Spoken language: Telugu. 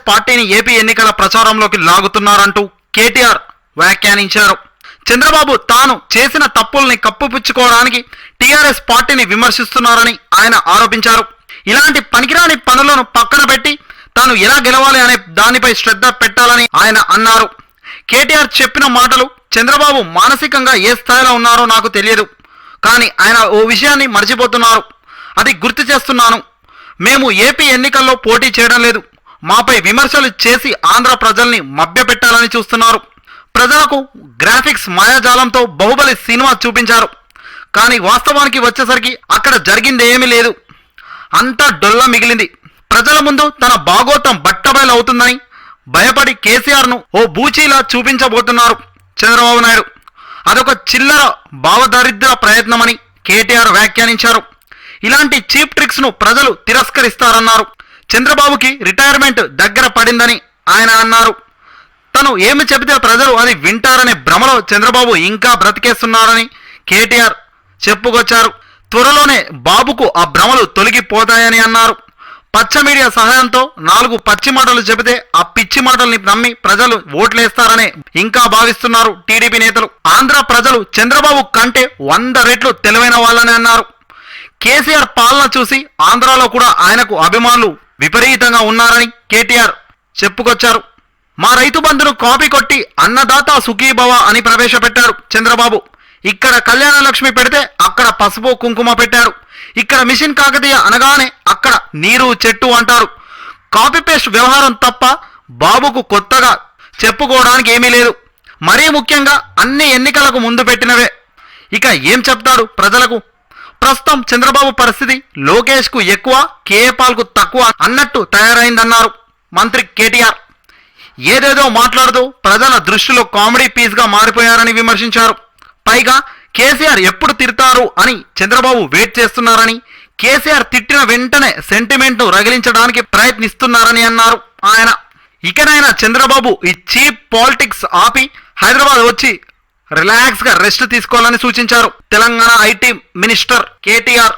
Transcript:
పార్టీని ఏపీ ఎన్నికల ప్రచారంలోకి లాగుతున్నారంటూ కేటీఆర్ వ్యాఖ్యానించారు. చంద్రబాబు తాను చేసిన తప్పుల్ని కప్పుపుచ్చుకోవడానికి టీఆర్ఎస్ పార్టీని విమర్శిస్తున్నారని ఆయన ఆరోపించారు. ఇలాంటి పనికిరాని పనులను పక్కన పెట్టి తాను ఎలా గెలవాలి అనే దానిపై శ్రద్ధ పెట్టాలని ఆయన అన్నారు. కేటీఆర్ చెప్పిన మాటలు చంద్రబాబు మానసికంగా ఏ స్థాయిలో ఉన్నారో నాకు తెలియదు, కానీ ఆయన ఓ విషయాన్ని మర్చిపోతున్నారు. అది గుర్తు చేస్తున్నాను. మేము ఏపీ ఎన్నికల్లో పోటీ చేయడం లేదు. మాపై విమర్శలు చేసి ఆంధ్ర ప్రజల్ని మభ్యపెట్టాలని చూస్తున్నారు. ప్రజలకు గ్రాఫిక్స్ మాయాజాలంతో బాహుబలి సినిమా చూపించారు, కానీ వాస్తవానికి వచ్చేసరికి అక్కడ జరిగింది ఏమీ లేదు. అంతా డొల్ల మిగిలింది. ప్రజల ముందు తన బాగోతం బట్టబయలు అవుతుందని భయపడి కేసీఆర్ను ఓ బూచీలా చూపించబోతున్నారు చంద్రబాబు నాయుడు. అదొక చిల్లర భావదారిద్ర ప్రయత్నమని కేటీఆర్ వ్యాఖ్యానించారు. ఇలాంటి చీప్ ట్రిక్స్ను ప్రజలు తిరస్కరిస్తారన్నారు. చంద్రబాబుకి రిటైర్మెంట్ దగ్గర పడిందని ఆయన అన్నారు. తను ఏమి చెబితే ప్రజలు అది వింటారనే భ్రమలో చంద్రబాబు ఇంకా బ్రతికేస్తున్నారని కేటీఆర్ చెప్పుకొచ్చారు. త్వరలోనే బాబుకు ఆ భ్రమలు తొలగిపోతాయని అన్నారు. పచ్చ మీడియా సహాయంతో 4 పచ్చి మాటలు చెబితే ఆ పిచ్చి మాటల్ని నమ్మి ప్రజలు ఓట్లేస్తారనే ఇంకా భావిస్తున్నారు టీడీపీ నేతలు. ఆంధ్ర ప్రజలు చంద్రబాబు కంటే 100 రెట్లు తెలివైన వాళ్ళని అన్నారు. కేసీఆర్ పాలన చూసి ఆంధ్రాలో కూడా ఆయనకు అభిమానులు విపరీతంగా ఉన్నారని కేటీఆర్ చెప్పుకొచ్చారు. మా రైతు బంధును కాపీ కొట్టి అన్నదాత సుఖీభవ అని ప్రవేశపెట్టారు చంద్రబాబు. ఇక్కడ కళ్యాణ లక్ష్మి పెడితే అక్కడ పసుపు కుంకుమ పెట్టారు. ఇక్కడ మిషన్ కాకతీయ అనగానే అక్కడ నీరు చెట్టు అంటారు. కాపీ పేస్ట్ వ్యవహారం తప్ప బాబుకు కొత్తగా చెప్పుకోవడానికి ఏమీ లేదు. మరీ ముఖ్యంగా అన్ని ఎన్నికలకు ముందు పెట్టినవే. ఇక ఏం చెప్తాడు ప్రజలకు? ప్రస్తుతం చంద్రబాబు పరిస్థితి లోకేష్కు ఎక్కువ, కేఏపాల్కు తక్కువ అన్నట్టు తయారైందన్నారు మంత్రి కేటీఆర్. ఏదేదో మాట్లాడుతూ ప్రజల దృష్టిలో కామెడీ పీస్గా మారిపోయారని విమర్శించారు. పైగా కేసీఆర్ ఎప్పుడు తిడతారు అని చంద్రబాబు వెయిట్ చేస్తున్నారని, కేసీఆర్ తిట్టిన వెంటనే సెంటిమెంట్ను రగిలించడానికి ప్రయత్నిస్తున్నారని అన్నారు ఆయన. ఇకనైనా చంద్రబాబు ఈ చీప్ పాలిటిక్స్ ఆపి హైదరాబాద్ వచ్చి రిలాక్స్గా రెస్ట్ తీసుకోవాలని సూచించారు తెలంగాణ ఐటీ మినిస్టర్ కేటీఆర్.